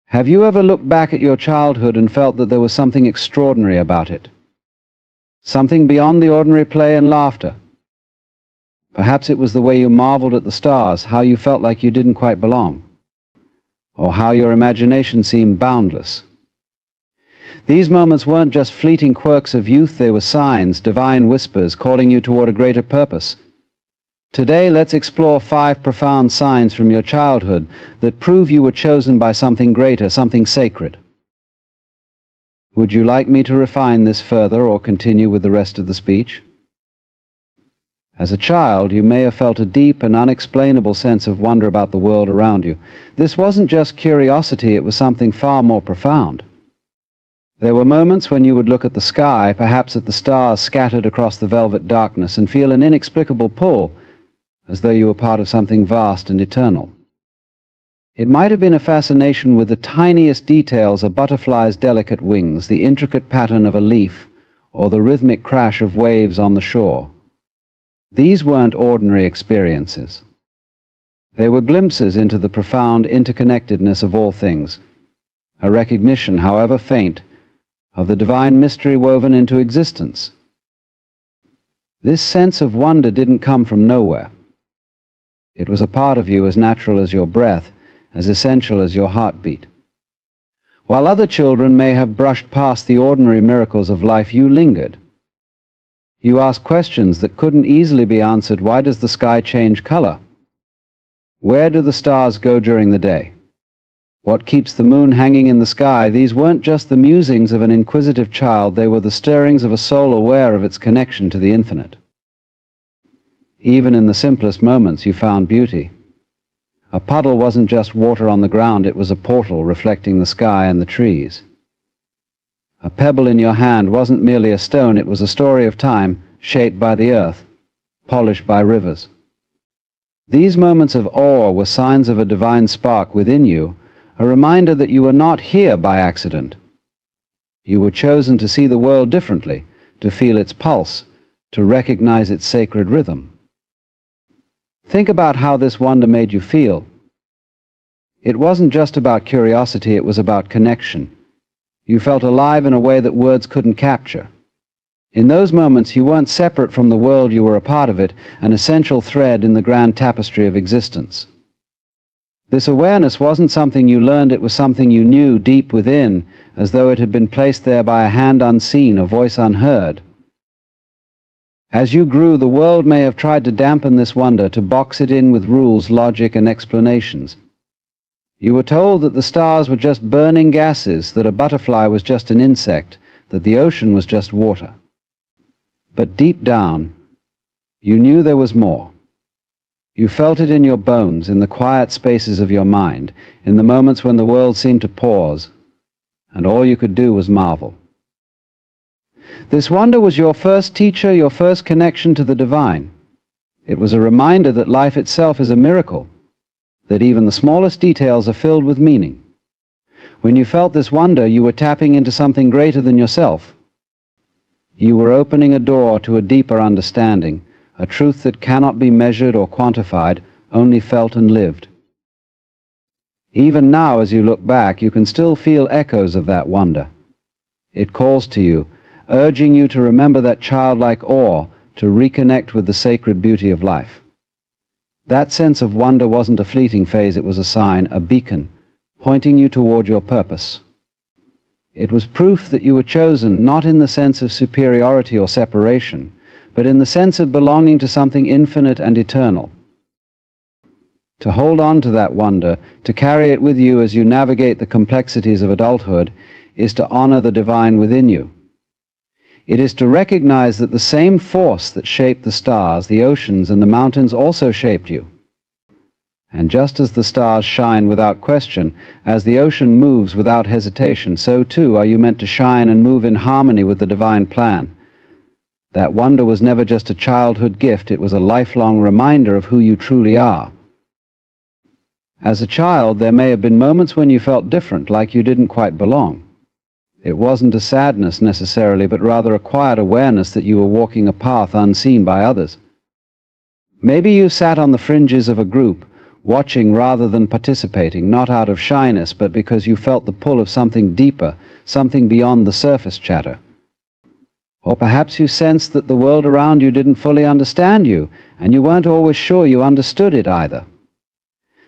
Have you ever looked back at your childhood and felt that there was something extraordinary about it? Something beyond the ordinary play and laughter? Perhaps it was the way you marveled at the stars, how you felt like you didn't quite belong, or how your imagination seemed boundless. These moments weren't just fleeting quirks of youth, they were signs, divine whispers, calling you toward a greater purpose. Today, let's explore 5 profound signs from your childhood that prove you were chosen by something greater, something sacred. Would you like me to refine this further or continue with the rest of the speech? As a child, you may have felt a deep and unexplainable sense of wonder about the world around you. This wasn't just curiosity, it was something far more profound. There were moments when you would look at the sky, perhaps at the stars scattered across the velvet darkness, and feel an inexplicable pull, as though you were part of something vast and eternal. It might have been a fascination with the tiniest details, a butterfly's delicate wings, the intricate pattern of a leaf, or the rhythmic crash of waves on the shore. These weren't ordinary experiences. They were glimpses into the profound interconnectedness of all things, a recognition, however faint, of the divine mystery woven into existence. This sense of wonder didn't come from nowhere. It was a part of you as natural as your breath, as essential as your heartbeat. While other children may have brushed past the ordinary miracles of life, you lingered. You asked questions that couldn't easily be answered. Why does the sky change color? Where do the stars go during the day? What keeps the moon hanging in the sky? These weren't just the musings of an inquisitive child, they were the stirrings of a soul aware of its connection to the infinite. Even in the simplest moments you found beauty. A puddle wasn't just water on the ground, it was a portal reflecting the sky and the trees. A pebble in your hand wasn't merely a stone, it was a story of time, shaped by the earth, polished by rivers. These moments of awe were signs of a divine spark within you, a reminder that you were not here by accident. You were chosen to see the world differently, to feel its pulse, to recognize its sacred rhythm. Think about how this wonder made you feel. It wasn't just about curiosity, it was about connection. You felt alive in a way that words couldn't capture. In those moments, you weren't separate from the world, you were a part of it, an essential thread in the grand tapestry of existence. This awareness wasn't something you learned, it was something you knew deep within, as though it had been placed there by a hand unseen, a voice unheard. As you grew, the world may have tried to dampen this wonder, to box it in with rules, logic, and explanations. You were told that the stars were just burning gases, that a butterfly was just an insect, that the ocean was just water. But deep down, you knew there was more. You felt it in your bones, in the quiet spaces of your mind, in the moments when the world seemed to pause, and all you could do was marvel. This wonder was your first teacher, your first connection to the divine. It was a reminder that life itself is a miracle, that even the smallest details are filled with meaning. When you felt this wonder, you were tapping into something greater than yourself. You were opening a door to a deeper understanding, a truth that cannot be measured or quantified, only felt and lived. Even now, as you look back, you can still feel echoes of that wonder. It calls to you, urging you to remember that childlike awe, to reconnect with the sacred beauty of life. That sense of wonder wasn't a fleeting phase, it was a sign, a beacon, pointing you toward your purpose. It was proof that you were chosen, not in the sense of superiority or separation, but in the sense of belonging to something infinite and eternal. To hold on to that wonder, to carry it with you as you navigate the complexities of adulthood, is to honor the divine within you. It is to recognize that the same force that shaped the stars, the oceans, and the mountains also shaped you. And just as the stars shine without question, as the ocean moves without hesitation, so too are you meant to shine and move in harmony with the divine plan. That wonder was never just a childhood gift, it was a lifelong reminder of who you truly are. As a child, there may have been moments when you felt different, like you didn't quite belong. It wasn't a sadness necessarily, but rather a quiet awareness that you were walking a path unseen by others. Maybe you sat on the fringes of a group, watching rather than participating, not out of shyness, but because you felt the pull of something deeper, something beyond the surface chatter. Or perhaps you sensed that the world around you didn't fully understand you, and you weren't always sure you understood it either.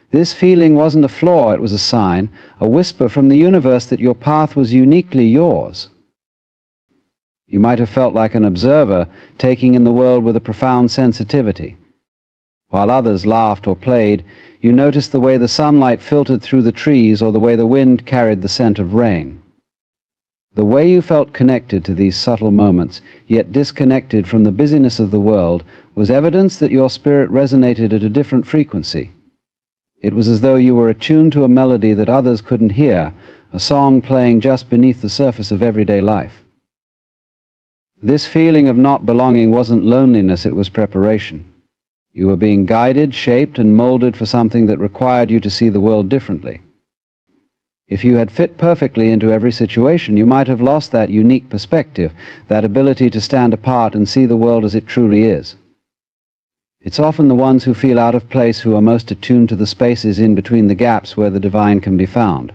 This feeling wasn't a flaw, it was a sign, a whisper from the universe that your path was uniquely yours. You might have felt like an observer, taking in the world with a profound sensitivity. While others laughed or played, you noticed the way the sunlight filtered through the trees or the way the wind carried the scent of rain. The way you felt connected to these subtle moments, yet disconnected from the busyness of the world, was evidence that your spirit resonated at a different frequency. It was as though you were attuned to a melody that others couldn't hear, a song playing just beneath the surface of everyday life. This feeling of not belonging wasn't loneliness, it was preparation. You were being guided, shaped, and molded for something that required you to see the world differently. If you had fit perfectly into every situation, you might have lost that unique perspective, that ability to stand apart and see the world as it truly is. It's often the ones who feel out of place who are most attuned to the spaces in between the gaps where the divine can be found.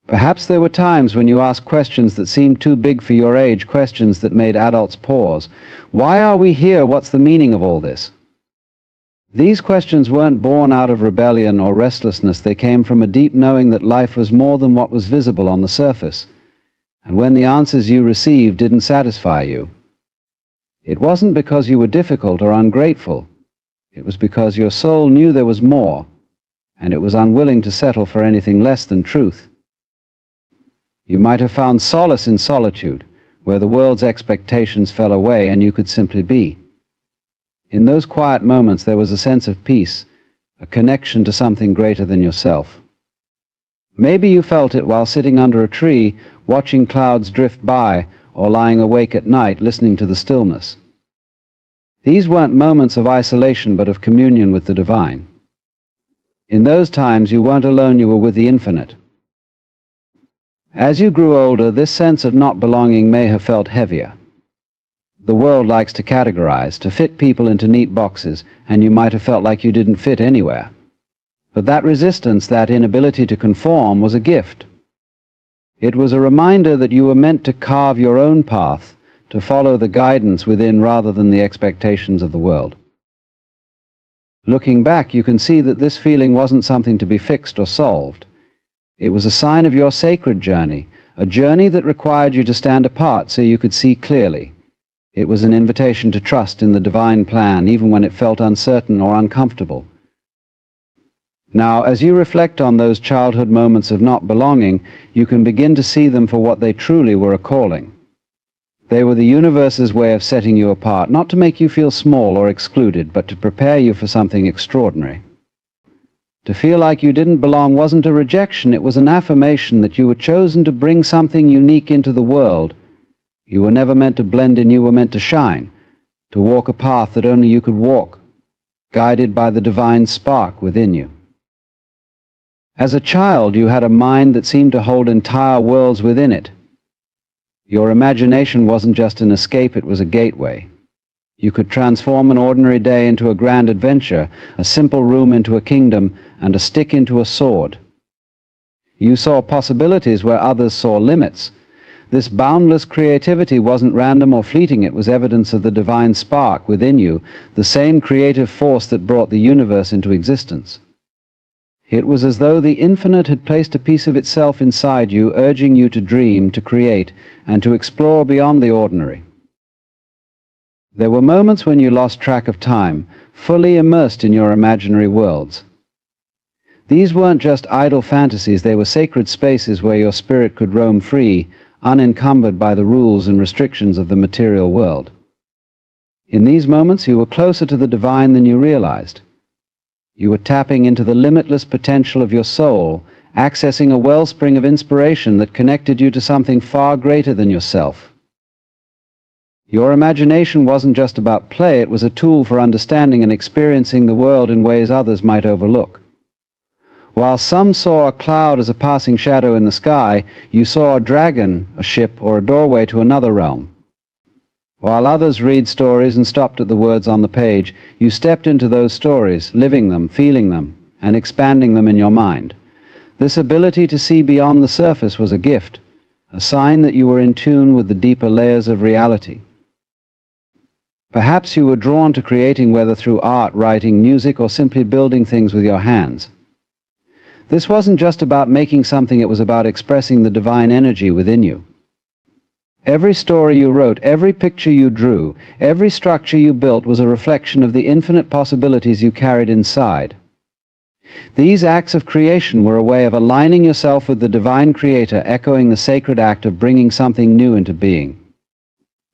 Perhaps there were times when you asked questions that seemed too big for your age, questions that made adults pause. Why are we here? What's the meaning of all this? These questions weren't born out of rebellion or restlessness. They came from a deep knowing that life was more than what was visible on the surface. And when the answers you received didn't satisfy you, it wasn't because you were difficult or ungrateful. It was because your soul knew there was more, and it was unwilling to settle for anything less than truth. You might have found solace in solitude, where the world's expectations fell away and you could simply be. In those quiet moments there was a sense of peace, a connection to something greater than yourself. Maybe you felt it while sitting under a tree, watching clouds drift by, or lying awake at night listening to the stillness. These weren't moments of isolation but of communion with the divine. In those times you weren't alone, you were with the infinite. As you grew older, this sense of not belonging may have felt heavier. The world likes to categorize, to fit people into neat boxes, and you might have felt like you didn't fit anywhere. But that resistance, that inability to conform, was a gift. It was a reminder that you were meant to carve your own path, to follow the guidance within rather than the expectations of the world. Looking back, you can see that this feeling wasn't something to be fixed or solved. It was a sign of your sacred journey, a journey that required you to stand apart so you could see clearly. It was an invitation to trust in the divine plan, even when it felt uncertain or uncomfortable. Now, as you reflect on those childhood moments of not belonging, you can begin to see them for what they truly were, a calling. They were the universe's way of setting you apart, not to make you feel small or excluded, but to prepare you for something extraordinary. To feel like you didn't belong wasn't a rejection, it was an affirmation that you were chosen to bring something unique into the world. You were never meant to blend in, you were meant to shine, to walk a path that only you could walk, guided by the divine spark within you. As a child, you had a mind that seemed to hold entire worlds within it. Your imagination wasn't just an escape, it was a gateway. You could transform an ordinary day into a grand adventure, a simple room into a kingdom, and a stick into a sword. You saw possibilities where others saw limits. This boundless creativity wasn't random or fleeting, it was evidence of the divine spark within you, the same creative force that brought the universe into existence. It was as though the infinite had placed a piece of itself inside you, urging you to dream, to create, and to explore beyond the ordinary. There were moments when you lost track of time, fully immersed in your imaginary worlds. These weren't just idle fantasies, they were sacred spaces where your spirit could roam free, unencumbered by the rules and restrictions of the material world. In these moments you were closer to the divine than you realized. You were tapping into the limitless potential of your soul, accessing a wellspring of inspiration that connected you to something far greater than yourself. Your imagination wasn't just about play, it was a tool for understanding and experiencing the world in ways others might overlook. While some saw a cloud as a passing shadow in the sky, you saw a dragon, a ship, or a doorway to another realm. While others read stories and stopped at the words on the page, you stepped into those stories, living them, feeling them, and expanding them in your mind. This ability to see beyond the surface was a gift, a sign that you were in tune with the deeper layers of reality. Perhaps you were drawn to creating, whether through art, writing, music, or simply building things with your hands. This wasn't just about making something, it was about expressing the divine energy within you. Every story you wrote, every picture you drew, every structure you built was a reflection of the infinite possibilities you carried inside. These acts of creation were a way of aligning yourself with the divine creator, echoing the sacred act of bringing something new into being.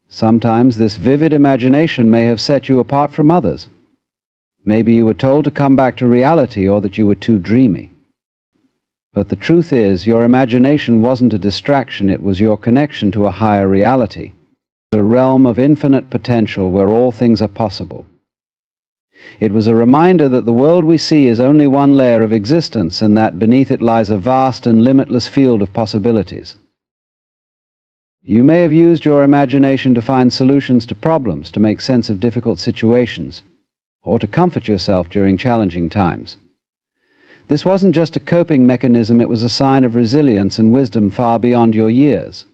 Sometimes this vivid imagination may have set you apart from others. Maybe you were told to come back to reality, or that you were too dreamy. But the truth is, your imagination wasn't a distraction, it was your connection to a higher reality, a realm of infinite potential where all things are possible. It was a reminder that the world we see is only one layer of existence, and that beneath it lies a vast and limitless field of possibilities. You may have used your imagination to find solutions to problems, to make sense of difficult situations, or to comfort yourself during challenging times. This wasn't just a coping mechanism, it was a sign of resilience and wisdom far beyond your years.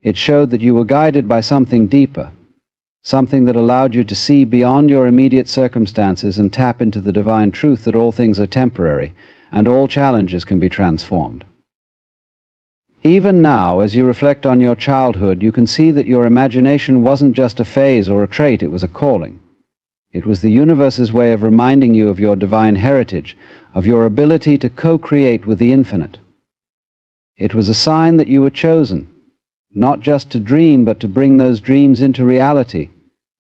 It showed that you were guided by something deeper, something that allowed you to see beyond your immediate circumstances and tap into the divine truth that all things are temporary and all challenges can be transformed. Even now, as you reflect on your childhood, you can see that your imagination wasn't just a phase or a trait, it was a calling. It was the universe's way of reminding you of your divine heritage, of your ability to co-create with the infinite. It was a sign that you were chosen, not just to dream, but to bring those dreams into reality,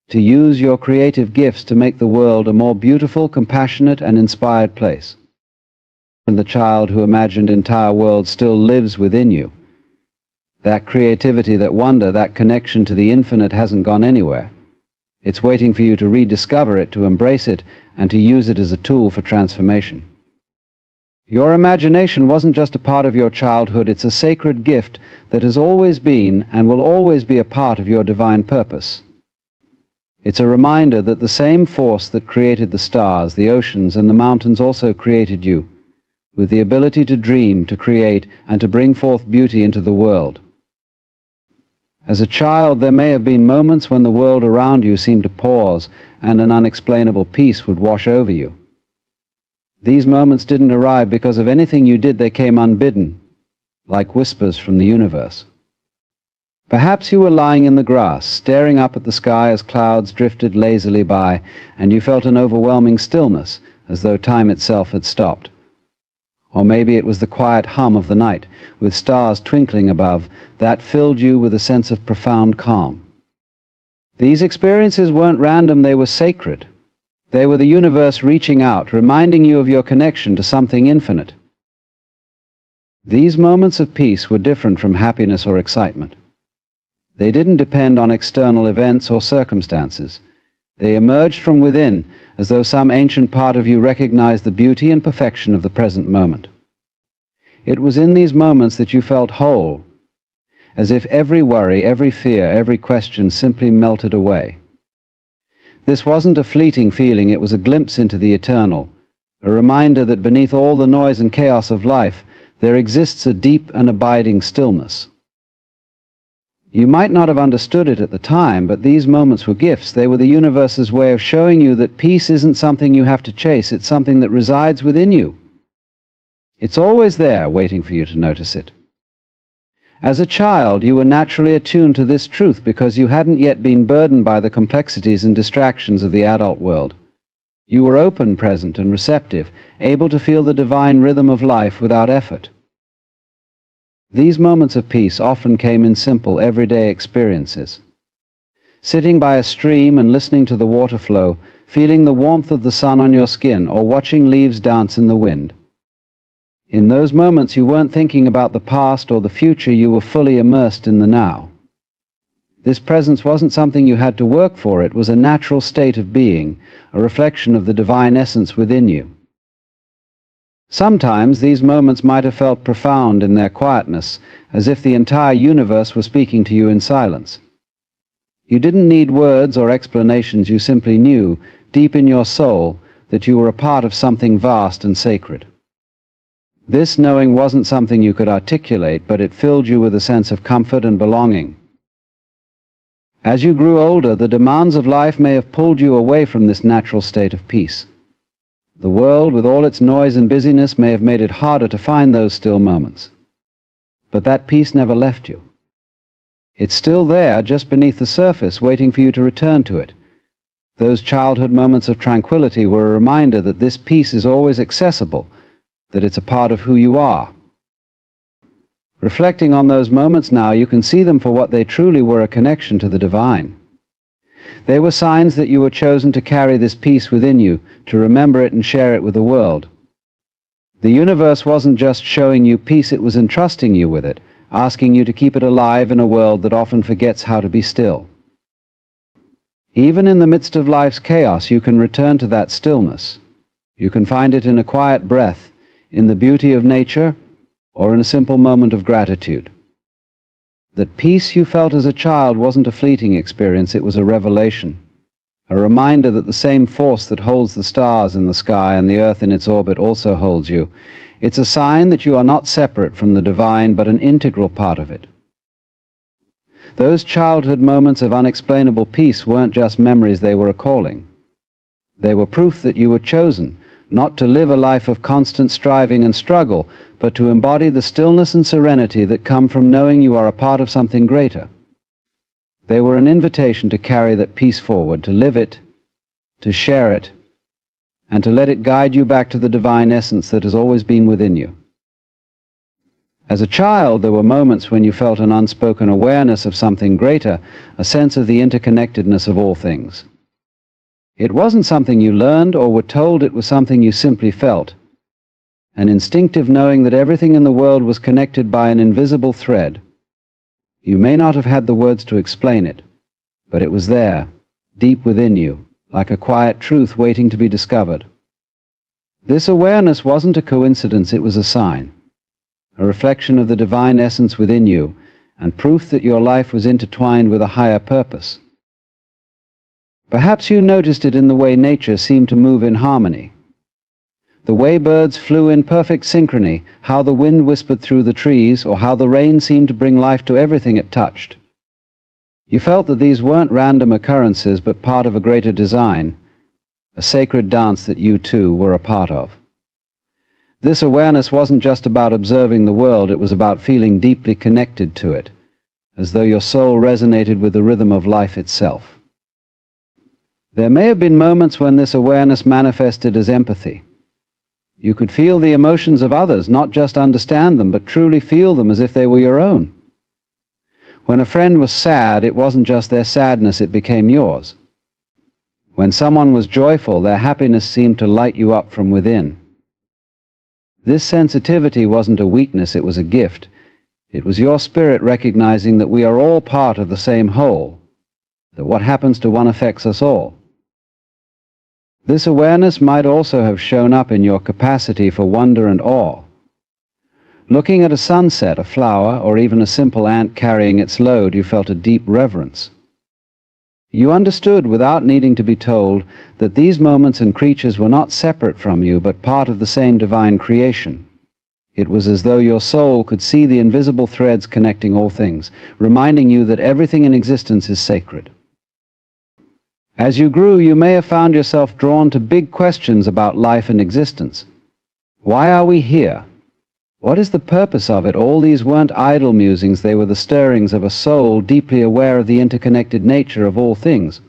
to use your creative gifts to make the world a more beautiful, compassionate, and inspired place. And the child who imagined entire worlds still lives within you. That creativity, that wonder, that connection to the infinite hasn't gone anywhere. It's waiting for you to rediscover it, to embrace it, and to use it as a tool for transformation. Your imagination wasn't just a part of your childhood, it's a sacred gift that has always been and will always be a part of your divine purpose. It's a reminder that the same force that created the stars, the oceans, and the mountains also created you, with the ability to dream, to create, and to bring forth beauty into the world. As a child, there may have been moments when the world around you seemed to pause and an unexplainable peace would wash over you. These moments didn't arrive because of anything you did, they came unbidden, like whispers from the universe. Perhaps you were lying in the grass, staring up at the sky as clouds drifted lazily by, and you felt an overwhelming stillness, as though time itself had stopped. Or maybe it was the quiet hum of the night, with stars twinkling above, that filled you with a sense of profound calm. These experiences weren't random, they were sacred. They were the universe reaching out, reminding you of your connection to something infinite. These moments of peace were different from happiness or excitement. They didn't depend on external events or circumstances. They emerged from within, as though some ancient part of you recognized the beauty and perfection of the present moment. It was in these moments that you felt whole, as if every worry, every fear, every question simply melted away. This wasn't a fleeting feeling, it was a glimpse into the eternal, a reminder that beneath all the noise and chaos of life, there exists a deep and abiding stillness. You might not have understood it at the time, but these moments were gifts. They were the universe's way of showing you that peace isn't something you have to chase, it's something that resides within you. It's always there, waiting for you to notice it. As a child, you were naturally attuned to this truth because you hadn't yet been burdened by the complexities and distractions of the adult world. You were open, present, and receptive, able to feel the divine rhythm of life without effort. These moments of peace often came in simple, everyday experiences. Sitting by a stream and listening to the water flow, feeling the warmth of the sun on your skin, or watching leaves dance in the wind. In those moments, you weren't thinking about the past or the future, you were fully immersed in the now. This presence wasn't something you had to work for, it was a natural state of being, a reflection of the divine essence within you. Sometimes these moments might have felt profound in their quietness, as if the entire universe were speaking to you in silence. You didn't need words or explanations, you simply knew, deep in your soul, that you were a part of something vast and sacred. This knowing wasn't something you could articulate, but it filled you with a sense of comfort and belonging. As you grew older, the demands of life may have pulled you away from this natural state of peace. The world, with all its noise and busyness, may have made it harder to find those still moments. But that peace never left you. It's still there, just beneath the surface, waiting for you to return to it. Those childhood moments of tranquility were a reminder that this peace is always accessible, that it's a part of who you are. Reflecting on those moments now, you can see them for what they truly were: a connection to the divine. They were signs that you were chosen to carry this peace within you, to remember it and share it with the world. The universe wasn't just showing you peace, it was entrusting you with it, asking you to keep it alive in a world that often forgets how to be still. Even in the midst of life's chaos, you can return to that stillness. You can find it in a quiet breath, in the beauty of nature, or in a simple moment of gratitude. That peace you felt as a child wasn't a fleeting experience, it was a revelation, a reminder that the same force that holds the stars in the sky and the earth in its orbit also holds you. It's a sign that you are not separate from the divine, but an integral part of it. Those childhood moments of unexplainable peace weren't just memories, they were a calling. They were proof that you were chosen, not to live a life of constant striving and struggle, but to embody the stillness and serenity that come from knowing you are a part of something greater. They were an invitation to carry that peace forward, to live it, to share it, and to let it guide you back to the divine essence that has always been within you. As a child, there were moments when you felt an unspoken awareness of something greater, a sense of the interconnectedness of all things. It wasn't something you learned or were told, it was something you simply felt. An instinctive knowing that everything in the world was connected by an invisible thread. You may not have had the words to explain it, but it was there, deep within you, like a quiet truth waiting to be discovered. This awareness wasn't a coincidence, it was a sign, a reflection of the divine essence within you, and proof that your life was intertwined with a higher purpose. Perhaps you noticed it in the way nature seemed to move in harmony. The way birds flew in perfect synchrony, how the wind whispered through the trees, or how the rain seemed to bring life to everything it touched. You felt that these weren't random occurrences, but part of a greater design, a sacred dance that you too were a part of. This awareness wasn't just about observing the world, it was about feeling deeply connected to it, as though your soul resonated with the rhythm of life itself. There may have been moments when this awareness manifested as empathy. You could feel the emotions of others, not just understand them, but truly feel them as if they were your own. When a friend was sad, it wasn't just their sadness, it became yours. When someone was joyful, their happiness seemed to light you up from within. This sensitivity wasn't a weakness, it was a gift. It was your spirit recognizing that we are all part of the same whole, that what happens to one affects us all. This awareness might also have shown up in your capacity for wonder and awe. Looking at a sunset, a flower, or even a simple ant carrying its load, you felt a deep reverence. You understood, without needing to be told, that these moments and creatures were not separate from you, but part of the same divine creation. It was as though your soul could see the invisible threads connecting all things, reminding you that everything in existence is sacred. As you grew, you may have found yourself drawn to big questions about life and existence. Why are we here? What is the purpose of it? All these weren't idle musings, they were the stirrings of a soul deeply aware of the interconnected nature of all things.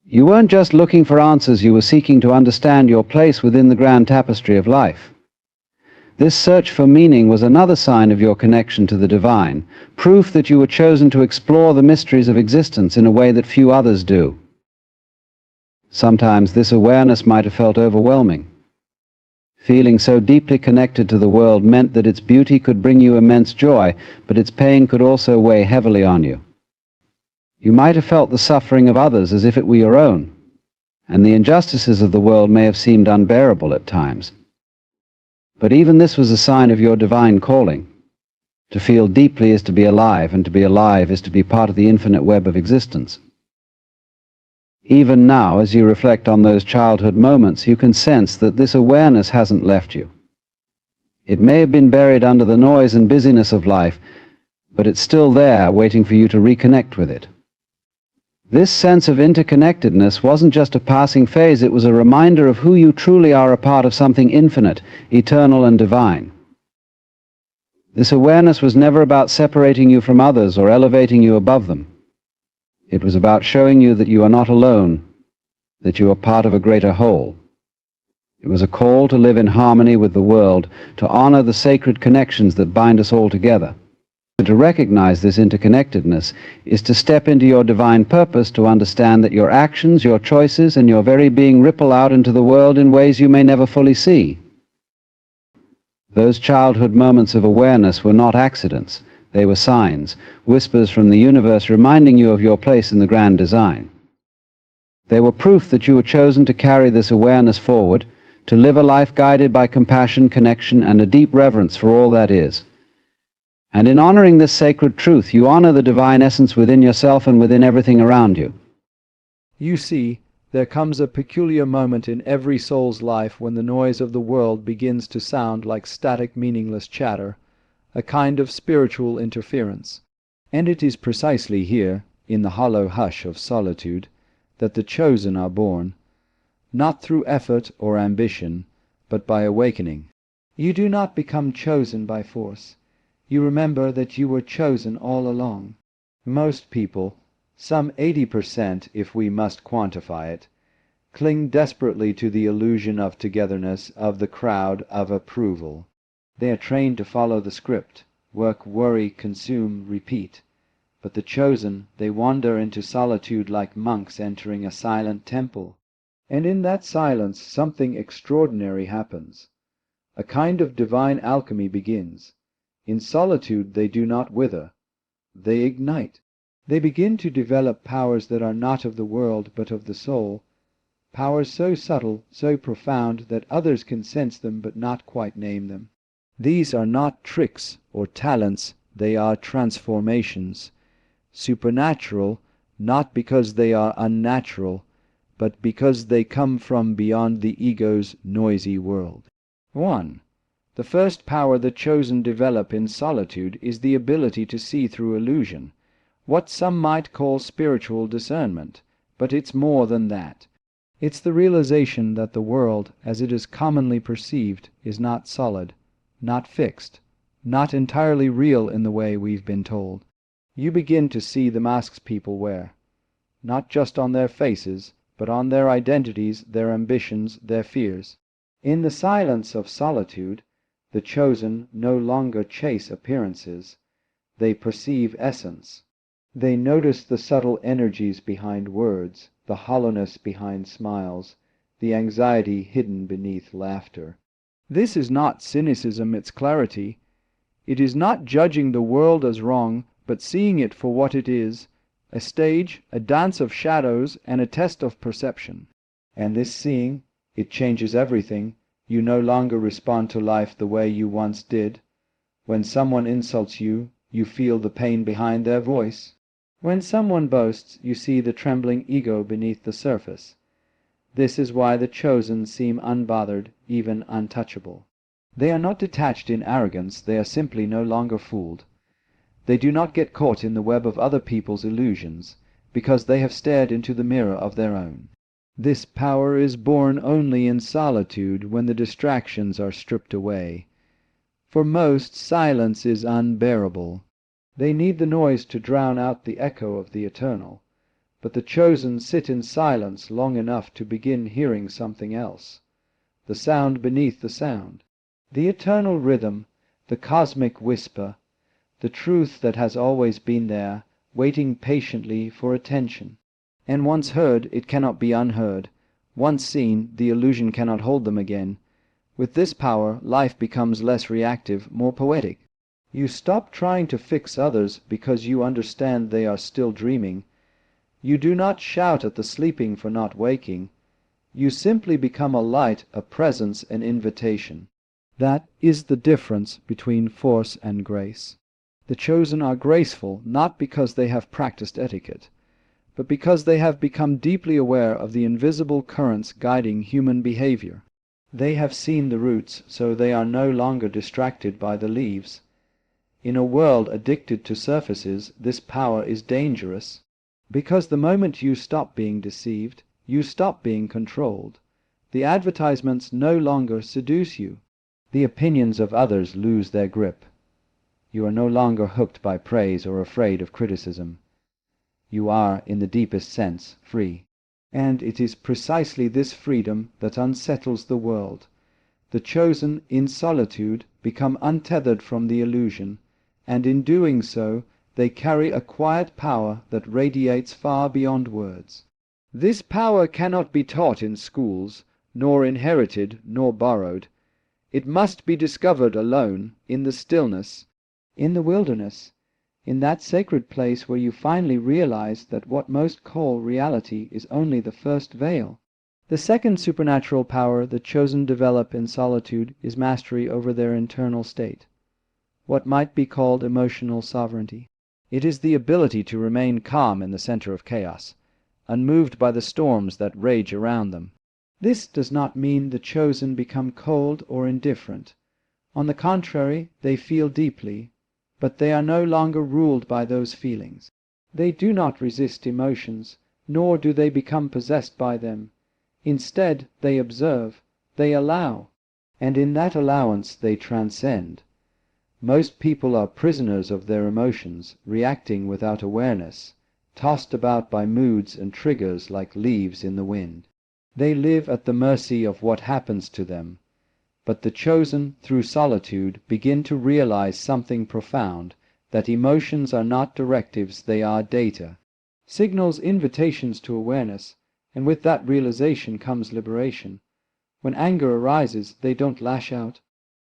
You weren't just looking for answers, you were seeking to understand your place within the grand tapestry of life. This search for meaning was another sign of your connection to the divine, proof that you were chosen to explore the mysteries of existence in a way that few others do. Sometimes this awareness might have felt overwhelming. Feeling so deeply connected to the world meant that its beauty could bring you immense joy, but its pain could also weigh heavily on you. You might have felt the suffering of others as if it were your own, and the injustices of the world may have seemed unbearable at times. But even this was a sign of your divine calling. To feel deeply is to be alive, and to be alive is to be part of the infinite web of existence. Even now, as you reflect on those childhood moments, you can sense that this awareness hasn't left you. It may have been buried under the noise and busyness of life, but it's still there, waiting for you to reconnect with it. This sense of interconnectedness wasn't just a passing phase, it was a reminder of who you truly are, a part of something infinite, eternal and divine. This awareness was never about separating you from others or elevating you above them. It was about showing you that you are not alone, that you are part of a greater whole. It was a call to live in harmony with the world, to honor the sacred connections that bind us all together. To recognize this interconnectedness is to step into your divine purpose, to understand that your actions, your choices, and your very being ripple out into the world in ways you may never fully see. Those childhood moments of awareness were not accidents. They were signs, whispers from the universe reminding you of your place in the grand design. They were proof that you were chosen to carry this awareness forward, to live a life guided by compassion, connection, and a deep reverence for all that is. And in honoring this sacred truth, you honor the divine essence within yourself and within everything around you. You see, there comes a peculiar moment in every soul's life when the noise of the world begins to sound like static, meaningless chatter, a kind of spiritual interference. And it is precisely here, in the hollow hush of solitude, that the chosen are born, not through effort or ambition, but by awakening. You do not become chosen by force. You remember that you were chosen all along. Most people, some 80% if we must quantify it, cling desperately to the illusion of togetherness, of the crowd, of approval. They are trained to follow the script, work, worry, consume, repeat. But the chosen, they wander into solitude like monks entering a silent temple. And in that silence something extraordinary happens. A kind of divine alchemy begins. In solitude they do not wither. They ignite. They begin to develop powers that are not of the world but of the soul, powers so subtle, so profound, that others can sense them but not quite name them. These are not tricks or talents, they are transformations. Supernatural, not because they are unnatural, but because they come from beyond the ego's noisy world. 1. The first power the chosen develop in solitude is the ability to see through illusion, what some might call spiritual discernment, but it's more than that. It's the realization that the world, as it is commonly perceived, is not solid, not fixed, not entirely real in the way we've been told. You begin to see the masks people wear, not just on their faces, but on their identities, their ambitions, their fears. In the silence of solitude, the chosen no longer chase appearances. They perceive essence. They notice the subtle energies behind words, the hollowness behind smiles, the anxiety hidden beneath laughter. This is not cynicism, it's clarity. It is not judging the world as wrong, but seeing it for what it is, a stage, a dance of shadows, and a test of perception. And this seeing, it changes everything. You no longer respond to life the way you once did. When someone insults you, you feel the pain behind their voice. When someone boasts, you see the trembling ego beneath the surface. This is why the chosen seem unbothered, even untouchable. They are not detached in arrogance, they are simply no longer fooled. They do not get caught in the web of other people's illusions, because they have stared into the mirror of their own. This power is born only in solitude, when the distractions are stripped away. For most, silence is unbearable. They need the noise to drown out the echo of the eternal. But the chosen sit in silence long enough to begin hearing something else. The sound beneath the sound. The eternal rhythm, the cosmic whisper, the truth that has always been there, waiting patiently for attention. And once heard, it cannot be unheard. Once seen, the illusion cannot hold them again. With this power, life becomes less reactive, more poetic. You stop trying to fix others because you understand they are still dreaming. You do not shout at the sleeping for not waking. You simply become a light, a presence, an invitation. That is the difference between force and grace. The chosen are graceful not because they have practiced etiquette, but because they have become deeply aware of the invisible currents guiding human behavior. They have seen the roots, so they are no longer distracted by the leaves. In a world addicted to surfaces, this power is dangerous, because the moment you stop being deceived, you stop being controlled. The advertisements no longer seduce you. The opinions of others lose their grip. You are no longer hooked by praise or afraid of criticism. You are, in the deepest sense, free. And it is precisely this freedom that unsettles the world. The chosen, in solitude, become untethered from the illusion, and in doing so, they carry a quiet power that radiates far beyond words. This power cannot be taught in schools, nor inherited, nor borrowed. It must be discovered alone, in the stillness, in the wilderness, in that sacred place where you finally realize that what most call reality is only the first veil. The second supernatural power the chosen develop in solitude is mastery over their internal state, what might be called emotional sovereignty. It is the ability to remain calm in the center of chaos, unmoved by the storms that rage around them. This does not mean the chosen become cold or indifferent. On the contrary, they feel deeply, but they are no longer ruled by those feelings. They do not resist emotions, nor do they become possessed by them. Instead, they observe, they allow, and in that allowance they transcend. Most people are prisoners of their emotions, reacting without awareness, tossed about by moods and triggers like leaves in the wind. They live at the mercy of what happens to them. But the chosen, through solitude, begin to realize something profound, that emotions are not directives, they are data, signals, invitations to awareness, and with that realization comes liberation. When anger arises, they don't lash out.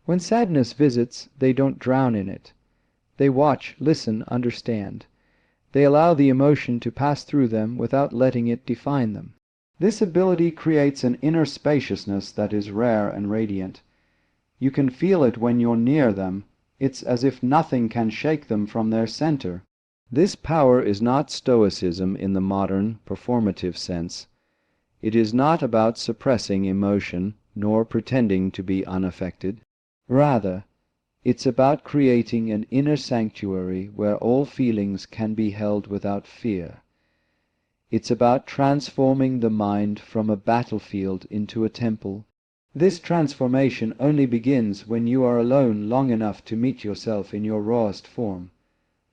When sadness visits, they don't drown in it. They watch, listen, understand. They allow the emotion to pass through them without letting it define them. This ability creates an inner spaciousness that is rare and radiant. You can feel it when you're near them. It's as if nothing can shake them from their center. This power is not stoicism in the modern, performative sense. It is not about suppressing emotion, nor pretending to be unaffected. Rather, it's about creating an inner sanctuary where all feelings can be held without fear. It's about transforming the mind from a battlefield into a temple. This transformation only begins when you are alone long enough to meet yourself in your rawest form,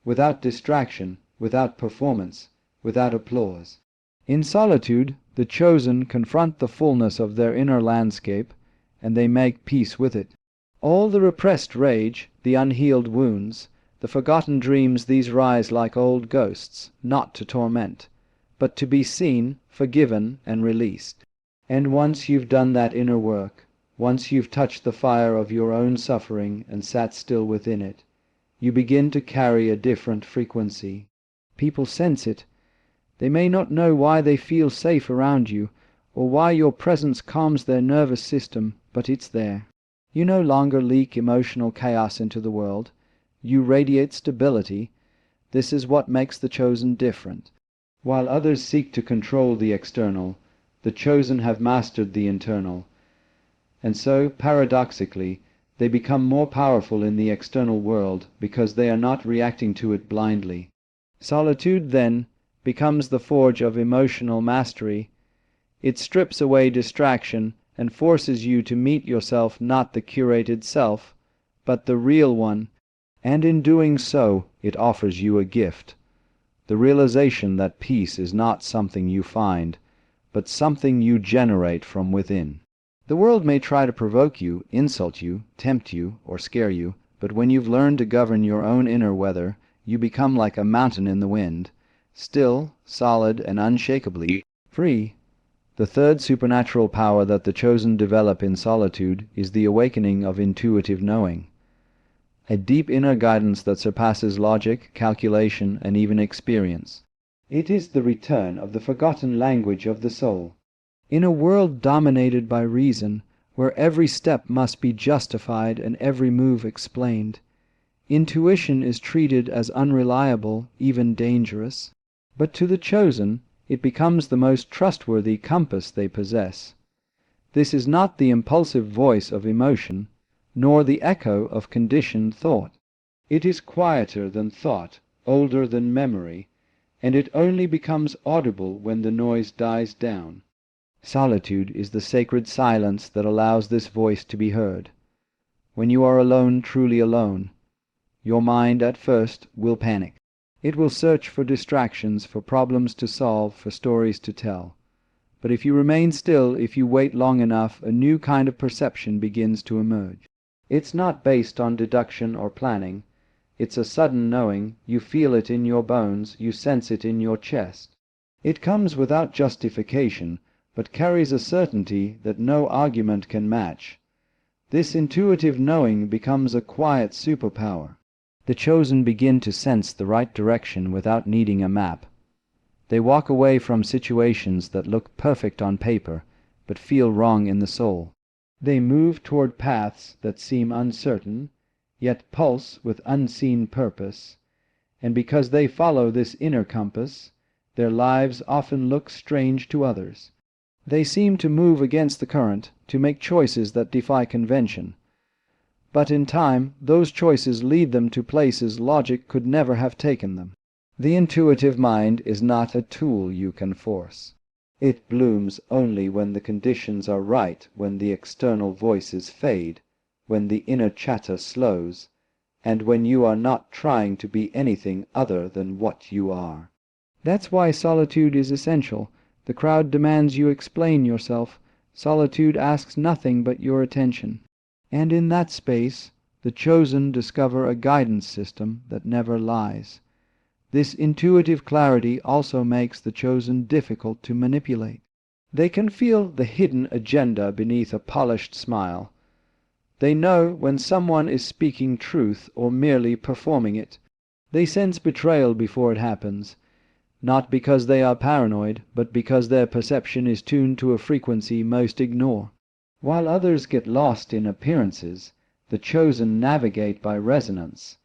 without distraction, without performance, without applause. In solitude, the chosen confront the fullness of their inner landscape, and they make peace with it. All the repressed rage, the unhealed wounds, the forgotten dreams, these rise like old ghosts, not to torment, but to be seen, forgiven, and released. And once you've done that inner work, once you've touched the fire of your own suffering and sat still within it, you begin to carry a different frequency. People sense it. They may not know why they feel safe around you, or why your presence calms their nervous system, but it's there. You no longer leak emotional chaos into the world. You radiate stability. This is what makes the chosen different. While others seek to control the external, the chosen have mastered the internal. And so, paradoxically, they become more powerful in the external world because they are not reacting to it blindly. Solitude, then, becomes the forge of emotional mastery. It strips away distraction and forces you to meet yourself, not the curated self, but the real one, and in doing so it offers you a gift, the realization that peace is not something you find, but something you generate from within. The world may try to provoke you, insult you, tempt you, or scare you, but when you've learned to govern your own inner weather, you become like a mountain in the wind, still, solid, and unshakably free. The third supernatural power that the chosen develop in solitude is the awakening of intuitive knowing, a deep inner guidance that surpasses logic, calculation, and even experience. It is the return of the forgotten language of the soul. In a world dominated by reason, where every step must be justified and every move explained, Intuition is treated as unreliable, even dangerous, but to the chosen it becomes the most trustworthy compass they possess. This is not the impulsive voice of emotion, nor the echo of conditioned thought. It is quieter than thought, older than memory, and it only becomes audible when the noise dies down. Solitude is the sacred silence that allows this voice to be heard. When you are alone, truly alone, your mind at first will panic. It will search for distractions, for problems to solve, for stories to tell. But if you remain still, if you wait long enough, a new kind of perception begins to emerge. It's not based on deduction or planning. It's a sudden knowing. You feel it in your bones, you sense it in your chest. It comes without justification, but carries a certainty that no argument can match. This intuitive knowing becomes a quiet superpower. The chosen begin to sense the right direction without needing a map. They walk away from situations that look perfect on paper, but feel wrong in the soul. They move toward paths that seem uncertain, yet pulse with unseen purpose, and because they follow this inner compass, their lives often look strange to others. They seem to move against the current, to make choices that defy convention. But in time, those choices lead them to places logic could never have taken them. The intuitive mind is not a tool you can force. It blooms only when the conditions are right, when the external voices fade, when the inner chatter slows, and when you are not trying to be anything other than what you are. That's why solitude is essential. The crowd demands you explain yourself. Solitude asks nothing but your attention. And in that space, the chosen discover a guidance system that never lies. This intuitive clarity also makes the chosen difficult to manipulate. They can feel the hidden agenda beneath a polished smile. They know when someone is speaking truth or merely performing it. They sense betrayal before it happens, not because they are paranoid, but because their perception is tuned to a frequency most ignore. While others get lost in appearances, the chosen navigate by resonance,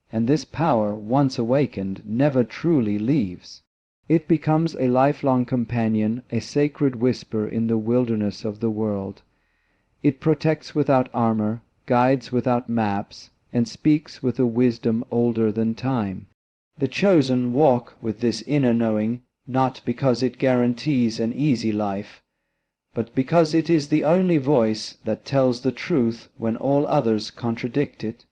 and this power, once awakened, never truly leaves. It becomes a lifelong companion, a sacred whisper in the wilderness of the world. It protects without armor, guides without maps, and speaks with a wisdom older than time. The chosen walk with this inner knowing, not because it guarantees an easy life, but because it is the only voice that tells the truth when all others contradict it.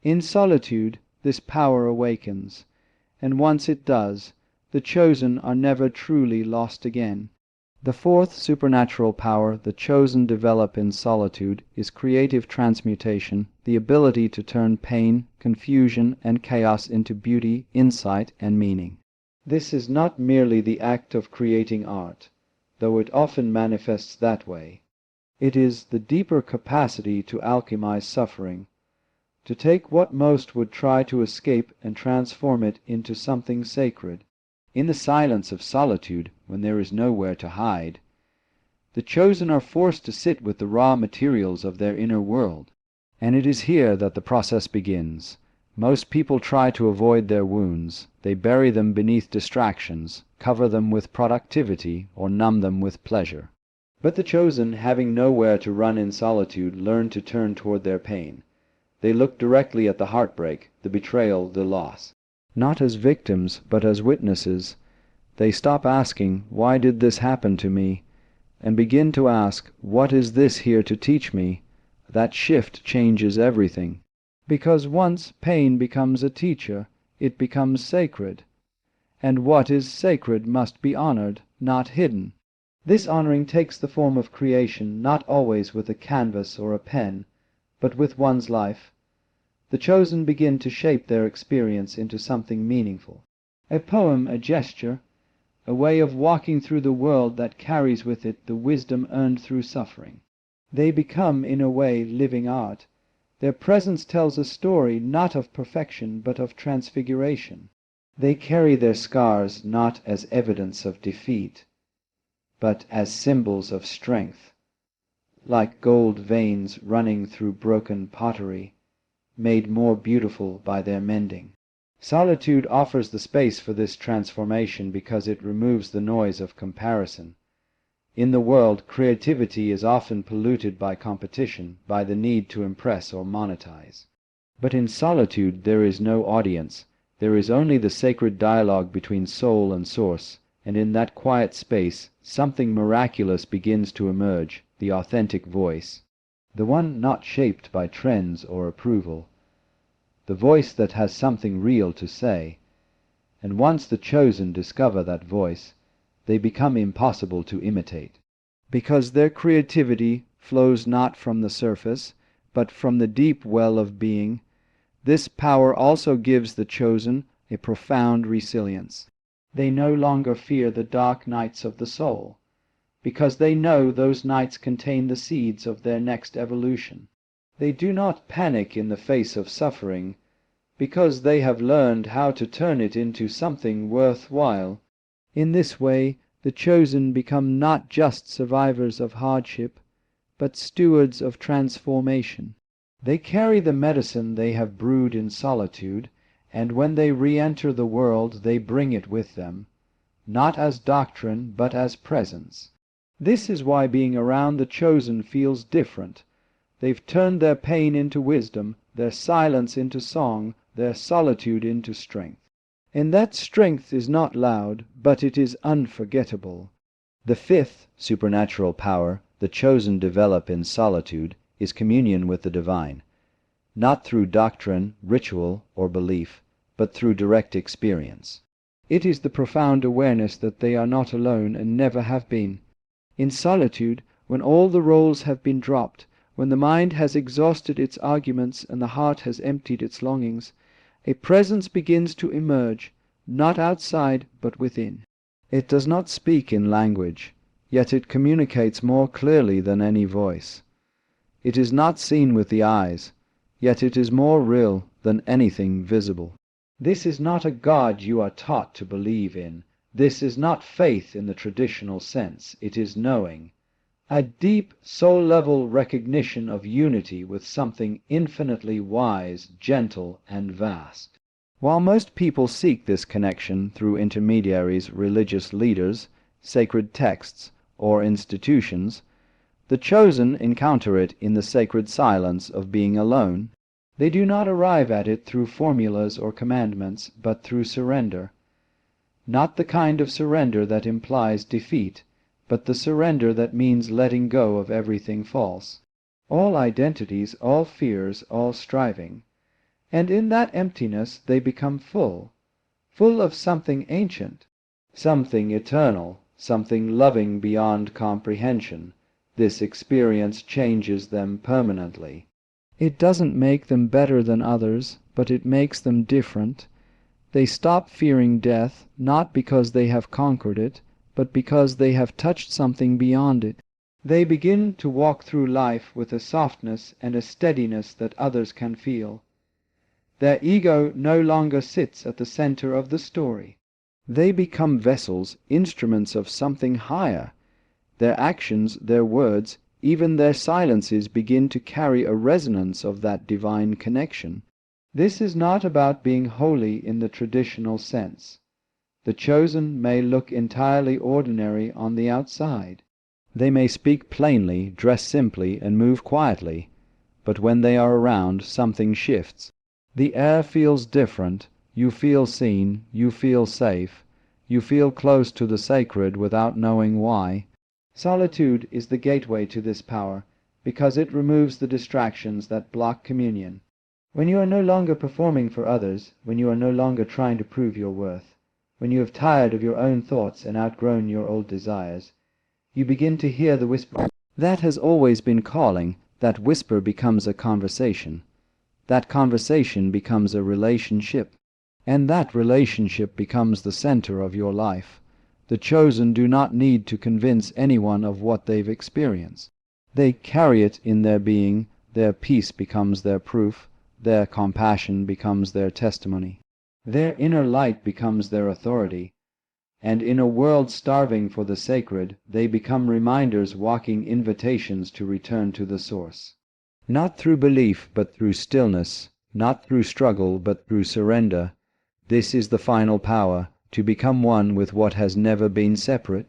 In solitude, this power awakens, and once it does, the chosen are never truly lost again. The fourth supernatural power the chosen develop in solitude is creative transmutation, the ability to turn pain, confusion, and chaos into beauty, insight, and meaning. This is not merely the act of creating art, though it often manifests that way. It is the deeper capacity to alchemize suffering, to take what most would try to escape and transform it into something sacred. In the silence of solitude, when there is nowhere to hide, the chosen are forced to sit with the raw materials of their inner world. And it is here that the process begins. Most people try to avoid their wounds. They bury them beneath distractions, cover them with productivity, or numb them with pleasure. But the chosen, having nowhere to run in solitude, learn to turn toward their pain. They look directly at the heartbreak, the betrayal, the loss. Not as victims, but as witnesses. They stop asking, "Why did this happen to me?" and begin to ask, "What is this here to teach me?" That shift changes everything. Because once pain becomes a teacher, it becomes sacred. And what is sacred must be honored, not hidden. This honoring takes the form of creation, not always with a canvas or a pen, but with one's life. The chosen begin to shape their experience into something meaningful. A poem, a gesture, a way of walking through the world that carries with it the wisdom earned through suffering. They become, in a way, living art. Their presence tells a story not of perfection but of transfiguration. They carry their scars not as evidence of defeat, but as symbols of strength. Like gold veins running through broken pottery, made more beautiful by their mending. Solitude offers the space for this transformation because it removes the noise of comparison. In the world, creativity is often polluted by competition, by the need to impress or monetize. But in solitude there is no audience. There is only the sacred dialogue between soul and source, and in that quiet space something miraculous begins to emerge, the authentic voice, the one not shaped by trends or approval, the voice that has something real to say. And once the chosen discover that voice, they become impossible to imitate, because their creativity flows not from the surface, but from the deep well of being. This power also gives the chosen a profound resilience. They no longer fear the dark nights of the soul, because they know those nights contain the seeds of their next evolution. They do not panic in the face of suffering, because they have learned how to turn it into something worthwhile. In this way, the chosen become not just survivors of hardship, but stewards of transformation. They carry the medicine they have brewed in solitude, and when they re-enter the world they bring it with them, not as doctrine but as presence. This is why being around the chosen feels different. They've turned their pain into wisdom, their silence into song, their solitude into strength. And that strength is not loud, but it is unforgettable. The fifth supernatural power the chosen develop in solitude is communion with the divine, not through doctrine, ritual, or belief, but through direct experience. It is the profound awareness that they are not alone and never have been. In solitude, when all the roles have been dropped, when the mind has exhausted its arguments and the heart has emptied its longings, a presence begins to emerge, not outside but within. It does not speak in language, yet it communicates more clearly than any voice. It is not seen with the eyes, yet it is more real than anything visible. This is not a God you are taught to believe in. This is not faith in the traditional sense. It is knowing, a deep soul-level recognition of unity with something infinitely wise, gentle, and vast. While most people seek this connection through intermediaries, religious leaders, sacred texts, or institutions, the chosen encounter it in the sacred silence of being alone. They do not arrive at it through formulas or commandments, but through surrender. Not the kind of surrender that implies defeat, but the surrender that means letting go of everything false, all identities, all fears, all striving. And in that emptiness they become full of something ancient, something eternal, something loving beyond comprehension. This experience changes them permanently. It doesn't make them better than others, but it makes them different. They stop fearing death, not because they have conquered it, but because they have touched something beyond it. They begin to walk through life with a softness and a steadiness that others can feel. Their ego no longer sits at the center of the story. They become vessels, instruments of something higher. Their actions, their words, even their silences begin to carry a resonance of that divine connection. This is not about being holy in the traditional sense. The chosen may look entirely ordinary on the outside. They may speak plainly, dress simply, and move quietly, but when they are around, something shifts. The air feels different, you feel seen, you feel safe, you feel close to the sacred without knowing why. Solitude is the gateway to this power, because it removes the distractions that block communion. When you are no longer performing for others, when you are no longer trying to prove your worth, when you have tired of your own thoughts and outgrown your old desires, you begin to hear the whisper that has always been calling. That whisper becomes a conversation. That conversation becomes a relationship. And that relationship becomes the center of your life. The chosen do not need to convince anyone of what they've experienced. They carry it in their being. Their peace becomes their proof. Their compassion becomes their testimony. Their inner light becomes their authority. And in a world starving for the sacred, they become reminders, walking invitations to return to the source. Not through belief, but through stillness, not through struggle but through surrender. This is the final power, to become one with what has never been separate.